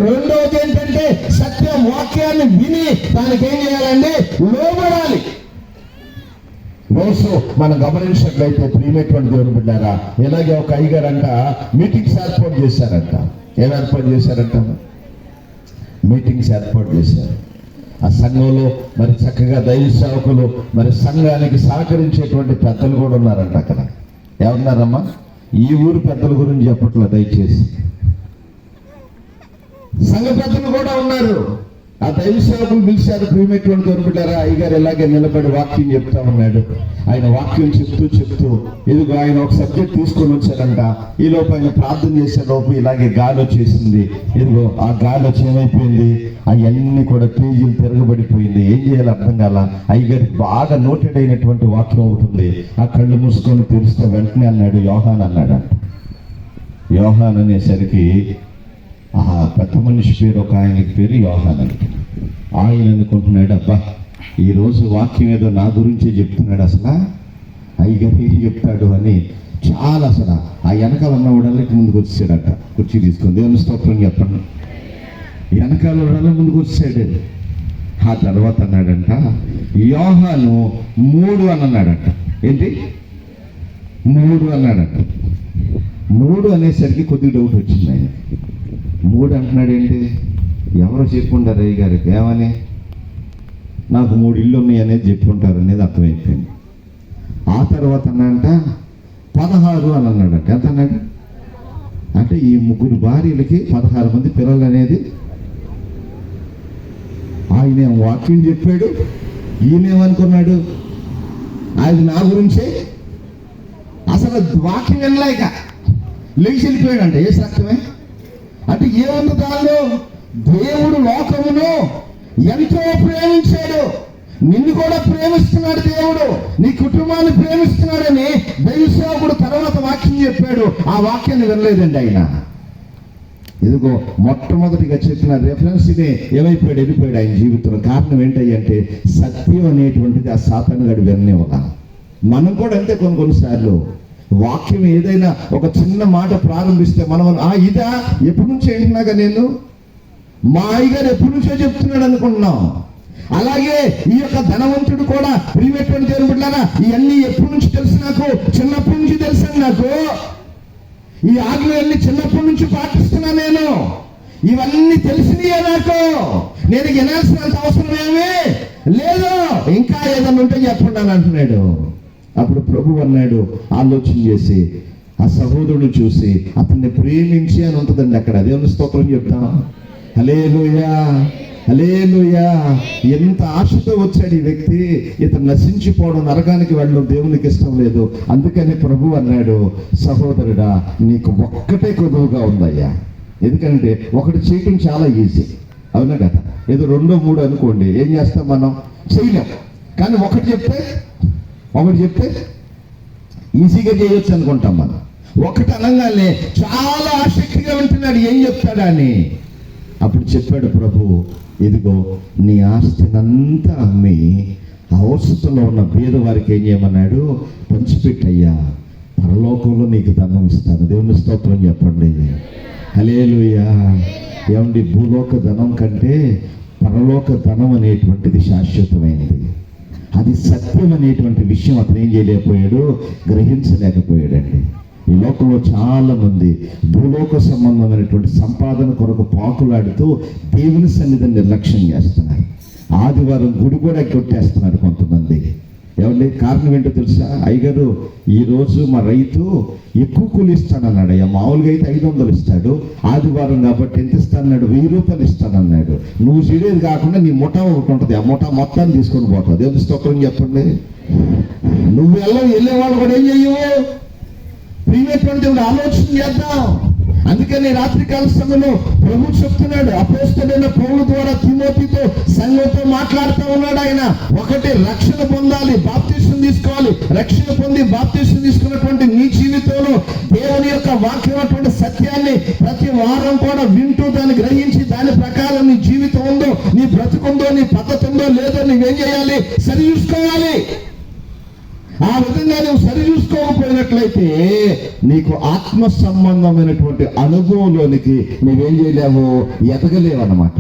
రెండవది ఏంటంటే సత్యం వాక్యాన్ని విని దానికి ఏం చేయాలండి? లోబడాలి. రోజు మనం గమనించినట్లయితే ప్రియమైనటువంటి దేవుని బిడ్డారా, ఇలాగే ఒక అయ్యగారంట మీటింగ్స్ ఏర్పాటు చేశారంట. ఏం ఏర్పాటు చేశారంట? మీటింగ్స్ ఏర్పాటు చేశారు. ఆ సంఘంలో మరి చక్కగా దైవ సేవకులు, మరి సంఘానికి సహకరించేటువంటి పెద్దలు కూడా ఉన్నారంట అక్కడ. ఏమన్నారమ్మా? ఈ ఊరు పెద్దల గురించి చెప్పట్లేదు దయచేసి, సంఘ పెద్దలు కూడా ఉన్నారు. ఆ దైవ సేవకులు పిలిచారు. ప్రియమైనటువంటి దేవుని బిడ్డారా, అయ్యగారు ఇలాగే నిలబడి వాక్యం చెప్తా ఉన్నాడు. ఆయన వాక్యం చెప్తూ ఇదిగో ఆయన ఒక సబ్జెక్ట్ తీసుకొని వచ్చారంట. ఈ లోపు ఆయన ప్రార్థన చేసే లోపు ఇలాగే గాలి వచ్చేసింది. ఇదిగో ఆ గాలి వచ్చి ఏమైపోయింది? అవన్నీ కూడా పేజీలు తిరగబడిపోయింది. ఏం చేయాలి అర్థం కాల. అయ్యగారికి బాగా నోటెడ్ అయినటువంటి వాక్యం అవుతుంది. ఆ కళ్ళు మూసుకొని తెరిస్తే వెంటనే అన్నాడు యోహాన్ అన్నాడంట. యోహాన్ అనేసరికి ఆ పెద్ద మనిషి పేరు, ఒక ఆయనకి పేరు యోహాన్ అంట. ఆయన అనుకుంటున్నాడు, అబ్బా ఈరోజు వాక్యం ఏదో నా గురించే చెప్తున్నాడు, అసలు అయ్యగారు ఏం చెప్తాడు అని చాలా అసలు ఆ వెనకాల ఉన్నవాడల్లకి ముందుకు వచ్చాడట. కుర్చీ తీసుకొని దేవుని స్తోత్రం చెప్పండి. వెనకాల వాడల్ల ముందుకు వచ్చాడు. ఆ తర్వాత అన్నాడంట యోహాను 3 అని అన్నాడట. ఏంటి 3 అన్నాడట. 3 అనేసరికి కొద్దిగా డౌట్ వచ్చింది ఆయన. 3 అంటున్నాడు ఏంటి? ఎవరో చెప్పుంటారు అయ్య గారికి. ఏమని? నాకు 3 ఇళ్ళు ఉన్నాయి అనేది చెప్పుకుంటారు అనేది అర్థమైపోయింది. ఆ తర్వాత అన్నాడంట 16 అని అన్నాడట. ఎంత అన్నాడు? అంటే ఈ 3 భార్యలకి 16 మంది పిల్లలు అనేది. ఆయన వాక్యం చెప్పాడు, ఈయనేమనుకున్నాడు? ఆయన నా గురించే అసలు వాక్యం వినలేక లేచి వెళ్ళిపోయాడంట. ఏ సత్యమే అంటే ఏముంది దానిలో? దేవుడు లోకమును ఎంతో ప్రేమించాడు, నిన్ను కూడా ప్రేమిస్తున్నాడు దేవుడు, నీ కుటుంబాన్ని ప్రేమిస్తున్నాడని దైవ సేవకుడు తర్వాత వాక్యం చెప్పాడు. ఆ వాక్యాన్ని వినలేదండి ఆయన. ఇదిగో మొట్టమొదటిగా చెప్పిన రెఫరెన్స్ ఇదే ఏమైపోయాడు? వెళ్ళిపోయాడు ఆయన జీవితంలో. కారణం ఏంటంటే సత్యం అనేటువంటిది ఆ సాతాను గడి విననివ్వాల. మనం కూడా అంతే. కొన్నిసార్లు వాక్యం ఏదైనా ఒక చిన్న మాట ప్రారంభిస్తే మనం ఇదా ఎప్పటి నుంచో ఏంటున్నాగా నేను, మా అయ్యగారు ఎప్పటి నుంచో చెప్తున్నాడు అనుకుంటున్నాం. అలాగే ఈ యొక్క ధనవంతుడు కూడా ప్రియమైనటువంటి దేవుని బిడ్డలారా, ఇవన్నీ ఎప్పటి నుంచి తెలుసు? నాకు చిన్నప్పటి నుంచి తెలుసు. నాకు ఈ ఆజ్ఞలన్నీ చిన్నప్పటి నుంచి పాటిస్తున్నా నేను. ఇవన్నీ తెలిసినయే నాకు. నేను వినాల్సినంత అవసరం ఏమీ లేదు. ఇంకా ఏదన్నా ఉంటే చెప్పండి అని అంటున్నాడు. అప్పుడు ప్రభు అన్నాడు, ఆలోచన చేసి ఆ సహోదరుడు చూసి అతన్ని ప్రేమించి అని ఉంటుందండి అక్కడ. దేవుని స్తోత్రం చెప్తాం. హల్లెలూయా, హల్లెలూయా. ఎంత ఆశతో వచ్చాడు ఈ వ్యక్తి. ఇతను నశించిపోవడం, నరకానికి వెళ్ళడం దేవునికి ఇష్టం లేదు. అందుకని ప్రభు అన్నాడు, సహోదరుడా నీకు ఒక్కటే కొదువుగా ఉందయ్యా. ఎందుకంటే ఒకటి చేయటం చాలా ఈజీ, అవునా కదా? ఏదో 2, 3 అనుకోండి, ఏం చేస్తాం మనం? చేయలేం. కానీ ఒకటి చెప్తే ఈజీగా చేయొచ్చు అనుకుంటాం మనం. ఒకటి అనగానే చాలా ఆసక్తిగా ఉంటున్నాడు, ఏం చెప్తాడా అని. అప్పుడు చెప్పాడు ప్రభు, ఇదిగో నీ ఆస్తినంతా అమ్మి అవసరంలో ఉన్న పేదవారికి ఏం చేయమన్నాడు? పంచిపెట్టయ్యా, పరలోకంలో నీకు ధనం ఇస్తాను. దేవుని స్తోత్రం చెప్పండి. హల్లెలూయా. ఏమండి, భూలోక ధనం కంటే పరలోక ధనం అనేటువంటిది శాశ్వతమైనది. అది సత్యం అనేటువంటి విషయం అతను ఏం చేయలేకపోయాడు? గ్రహించలేకపోయాడండి. ఈ లోకంలో చాలా మంది భూలోక సంబంధమైనటువంటి సంపాదన కొరకు పాకులాడుతూ దేవుని సన్నిధిని నిర్లక్ష్యం చేస్తున్నారు. ఆదివారం గుడి కూడా కొట్టేస్తున్నారు కొంతమంది. ఏమండి, కారణం ఏంటో తెలుసా? అయ్యగారు ఈరోజు మా రైతు ఎక్కువ కూలి ఇస్తానన్నాడు. అయ్యా మామూలుగా అయితే 500 ఇస్తాడు, ఆదివారం కాబట్టి ఎంత ఇస్తానన్నాడు? 1000 రూపాయలు ఇస్తానన్నాడు. నువ్వు చేయలేదు కాకుండా నీ ముఠా ఒకటి ఉంటుంది, ఆ ముఠా మొత్తాన్ని తీసుకొని పోతావు. దేవుని స్తోత్రం చెప్పండి. నువ్వు వెళ్ళేవాళ్ళు కూడా ఏం చెయ్యవు? ప్రియమైనటువంటి దేవుడు ఆలోచన చేద్దాం. అందుకని రాత్రికాల సమయంలో ప్రభు చెప్తున్నాడు, అపోస్తలుడైన పౌలు ద్వారా తిమోతితో సంఘంతో మాట్లాడుతూ ఉన్నాడు ఆయన. ఒకటి, రక్షణ పొందాలి, బాప్తిసం తీసుకోవాలి. రక్షణ పొంది బాప్తిసం తీసుకున్నటువంటి నీ జీవితంలో దేవుని యొక్క వాక్యమైనటువంటి సత్యాన్ని ప్రతి వారం కూడా వింటూ దాన్ని గ్రహించి దాని ప్రకారం నీ జీవితం ఉందో, నీ బ్రతుకుందో, నీ పద్ధతి ఉందో లేదో నువ్వేం చేయాలి? సరి చూసుకోవాలి. ఆ విధంగా నువ్వు సరి చూసుకోకపోయినట్లయితే నీకు ఆత్మ సంబంధమైనటువంటి అనుభవంలోనికి నువ్వేం చేయలేవు, ఎదగలేవు అన్నమాట.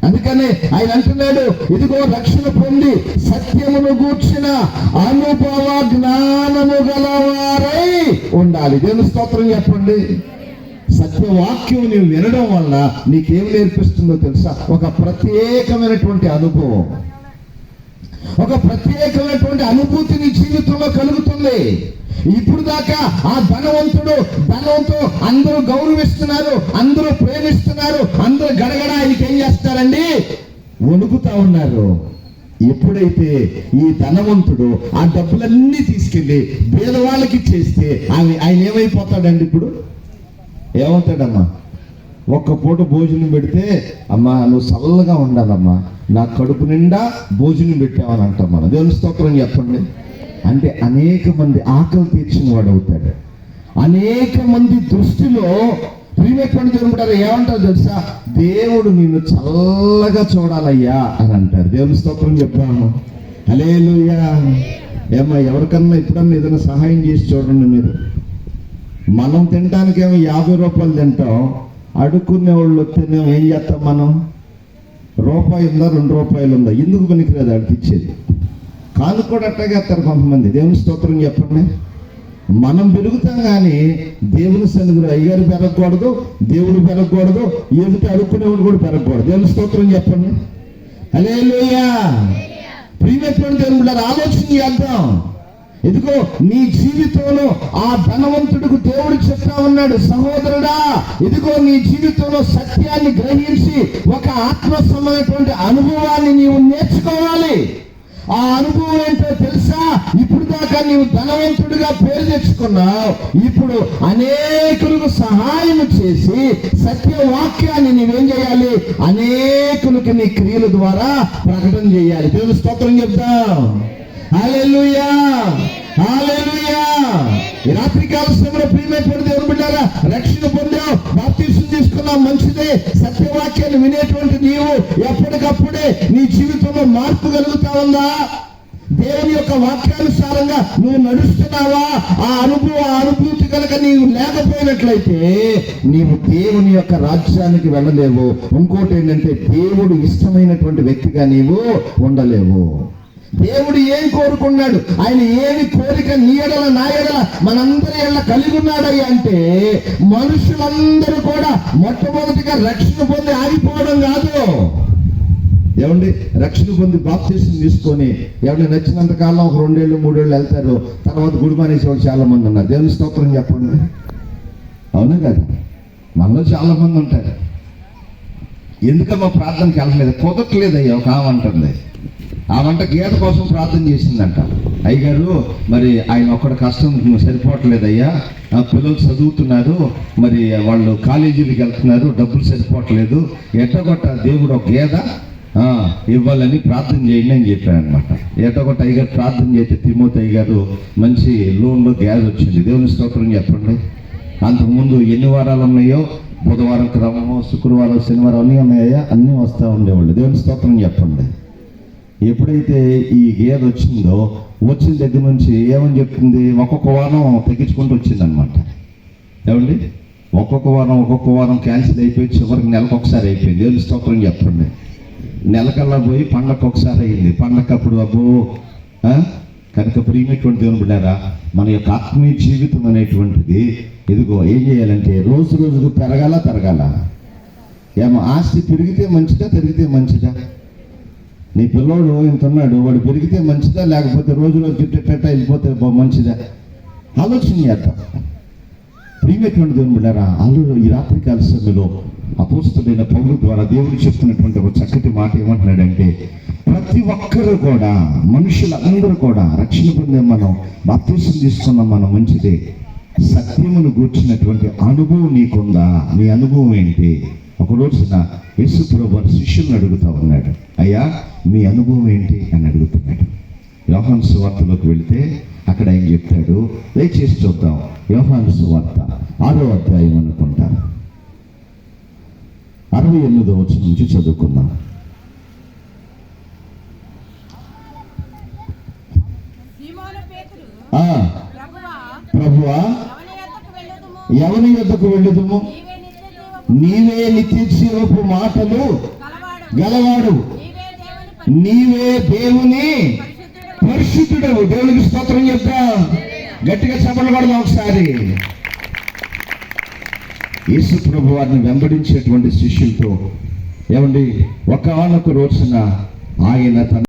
అందుకని ఆయన అంటున్నాడు, ఇదిగో రక్షణ పొంది సత్యమును గూర్చిన అనుభవ జ్ఞానము గలవారై ఉండాలి. దేవుని స్తోత్రం చెప్పండి. సత్యవాక్యం నీవు వినడం వల్ల నీకేం నేర్పిస్తుందో తెలుసా? ఒక ప్రత్యేకమైనటువంటి అనుభవం, ఒక ప్రత్యేకమైనటువంటి అనుభూతి నీ జీవితంలో కలుగుతుంది. ఇప్పుడు దాకా ఆ ధనవంతుడు అందరూ గౌరవిస్తున్నారు, అందరూ ప్రేమిస్తున్నారు, అందరూ గడగడ ఆయనకి ఏం చేస్తారండి, వణుకుతా ఉన్నారు. ఎప్పుడైతే ఈ ధనవంతుడు ఆ డబ్బులన్నీ తీసుకెళ్ళి పేదవాళ్ళకి ఇచ్చేస్తే ఆయన ఏమైపోతాడండి? ఇప్పుడు ఏమవుతాడమ్మా? ఒక్క పూట భోజనం పెడితే, అమ్మా నువ్వు చల్లగా ఉండాలమ్మా, నా కడుపు నిండా భోజనం పెట్టావని అంటాం మనం. దేవుని స్తోత్రం చెప్పండి. అంటే అనేక మంది ఆకలి తీర్చిన వాడు అవుతాడు. అనేక మంది దృష్టిలో ప్రియమైనటువంటి దేవుడు ఏమంటారు తెలుసా? దేవుడు నిన్ను చల్లగా చూడాలయ్యా అని అంటారు. దేవుని స్తోత్రం చెప్పాను. హల్లెలూయా. ఏమ్మా, ఎవరికన్నా ఎప్పుడన్నా ఏదైనా సహాయం చేసి చూడండి మీరు. మనం తినడానికేమో 50 రూపాయలు తింటాం, అడుక్కునే వాళ్ళు వస్తేనేమో ఏం చేస్తాం మనం? రూపాయి ఉందా, 2 రూపాయలు ఉందా, ఎందుకు పనికిరాదు అడిగిచ్చేది. కాను కూడా అట్టగా వేస్తారు కొంతమంది. దేవుని స్తోత్రం చెప్పండి. మనం పెరుగుతాం కానీ దేవుని సన్నిధిలో అయ్యారు పెరగకూడదు, దేవుడు పెరగకూడదు, ఎదుటి అడుక్కునేవాడు కూడా పెరగకూడదు. దేవుని స్తోత్రం చెప్పండి. హల్లెలూయా. ప్రియమైనటువంటి దేవుడు ఆలోచన చేద్దాం. ఇదిగో నీ జీవితంలో ఆ ధనవంతుడికి దేవుడు చెప్తా ఉన్నాడు, సహోదరుడా ఇదిగో నీ జీవితంలో సత్యాన్ని గ్రహించి ఒక ఆత్మ సంబంధమైనటువంటి అనుభవాన్ని నీవు నేర్చుకోవాలి. ఆ అనుభవం ఏంటో తెలుసా? ఇప్పుడు దాకా నీవు ధనవంతుడిగా పేరు తెచ్చుకున్నావు, ఇప్పుడు అనేకులకు సహాయం చేసి సత్యవాక్యాన్ని నీవేం చేయాలి? అనేకులకు నీ క్రియల ద్వారా ప్రకటన చేయాలి. దేవుని స్తోత్రం చెప్తాం. హల్లెలూయా, హల్లెలూయా. ఈ రాత్రికాల సమయంలో ప్రియమైనటువంటి దేవుని బిడ్డలారా, రక్షణ పొందావు, బాప్తిసం తీసుకున్నావు, మంచిదే. సత్యవాక్యాన్ని వినేటువంటి నీవు ఎప్పటికప్పుడే నీ జీవితంలో మార్పు కలుగుతా ఉందా? దేవుని యొక్క వాక్యానుసారంగా నువ్వు నడుస్తున్నావా? ఆ అనుభూతి కనుక నీవు లేకపోయినట్లయితే నీవు దేవుని యొక్క రాజ్యానికి వెళ్ళలేవు. ఇంకోటి ఏంటంటే, దేవుడు ఇష్టమైనటువంటి వ్యక్తిగా నీవు ఉండలేవు. దేవుడు ఏం కోరుకున్నాడు? ఆయన ఏమి కోరిక నీ ఎడల నా ఎడల మనందరి ఎడల కలిగి ఉన్నాడయ్యా అంటే, మనుషులందరూ కూడా మొట్టమొదటిగా రక్షణ పొంది ఆగిపోవడం కాదు. ఏమండి, రక్షణ పొంది బాప్తిసం తీసుకొని ఎవరి నచ్చినంత కాలం ఒక 2 ఏళ్ళు 3 ఏళ్ళు వెళ్తారు, తర్వాత గుడి మానేసే వాళ్ళు చాలా మంది ఉన్నారు. దేవుని స్తోత్రం చెప్పండి. అవునా కదా? మనలో చాలా మంది ఉంటారు. ఎందుకమ్మా ప్రార్థనకి వెళ్ళలేదు? కుదరట్లేదయ్యా. ఒక ఆమె అంటుంది, ఆ వంట గీత కోసం ప్రార్థన చేసిందంట. అయ్యగారు మరి ఆయన ఒక్కడ కష్టం సరిపోవట్లేదయ్యా, పిల్లలు చదువుతున్నారు, మరి వాళ్ళు కాలేజీలకు వెళ్తున్నారు, డబ్బులు సరిపోవట్లేదు, ఎట్టగొట్ట దేవుడు ఒక గేద ఇవ్వాలని ప్రార్థన చేయండి అని చెప్పాను అనమాట. ఎట్టగొట్ట అయ్యగారు ప్రార్థన చేస్తే తిమోతి అయ్యగారు మంచి లోన్లో గ్యాస్ వచ్చింది. దేవుని స్తోత్రం చెప్పండి. అంతకుముందు ఎన్ని వారాలు ఉన్నాయో, బుధవారం క్రమము, శుక్రవారం, శనివారం అన్నీ ఉన్నాయా, అన్నీ వస్తూ ఉండేవాళ్ళు. దేవుని స్తోత్రం చెప్పండి. ఎప్పుడైతే ఈ గేదె వచ్చిందో, వచ్చిన దగ్గర నుంచి ఏమని చెప్తుంది? ఒక్కొక్క వారం తగ్గించుకుంటూ వచ్చింది అనమాట. ఏమండి, ఒక్కొక్క వారం క్యాన్సిల్ అయిపోయి చివరికి నెలకు ఒకసారి అయిపోయింది. దేవుని స్తోత్రం చెప్పండి. నెలకల్లా పోయి పండగకు ఒకసారి అయింది. పండగప్పుడు అబ్బో. కనుక ప్రియమైనటువంటి దేవుని బిడ్డారా, మన యొక్క ఆత్మీయ జీవితం అనేటువంటిది ఇదిగో ఏం చేయాలంటే రోజు రోజుకు పెరగాల. ఏమో ఆస్తి పెరిగితే మంచిదా, తరిగితే మంచిదా? నీ పిల్లోడు ఇంత ఉన్నాడు, వాడు పెరిగితే మంచిదా, లేకపోతే రోజు గిట్టేట వెళ్ళిపోతే మంచిదా? ఆలోచన చేద్దాం. ప్రియమైనటువంటి దేవుని బిడ్డారా, ఈ రాత్రికాల సమయంలో అపోస్తలుడైన పౌలు ద్వారా దేవుడు చెప్తున్నటువంటి ఒక చక్కటి మాట ఏమంటున్నాడంటే, ప్రతి ఒక్కరు కూడా, మనుషులందరూ కూడా రక్షణ పొందే మనం, బాప్తిసం తీసుకున్నాం మనం, మంచిదే. సత్యమును గూర్చినటువంటి అనుభవం నీకుందా? నీ అనుభవం ఏంటి? ఒక రోజున యేసు ప్రభువు వారి శిష్యులను అడుగుతా ఉన్నాడు, అయ్యా మీ అనుభవం ఏంటి అని అడుగుతున్నాడు. యోహాను సువార్తలోకి వెళితే అక్కడ ఆయన చెప్తాడు. దయచేసి చూద్దాం. యోహాను సువార్త 6వ అధ్యాయం అనుకుంటా, 68వ వచనం నుంచి చదువుకుందాం. ప్రభువా, ఎవరి యొద్దకు వెళ్ళుదుము? నీవే నిత్య జీవపు మాటలు గలవాడు, నీవే దేవుని పరిశుద్ధుడవు. దేవునికి స్తోత్రం చెప్తాం. గట్టిగా చప్పట్లు కొడదాం ఒకసారి. యేసు ప్రభు వారిని వెంబడించేటువంటి శిష్యులతో ఏమండి, ఒకానొక రోజున ఆయన తన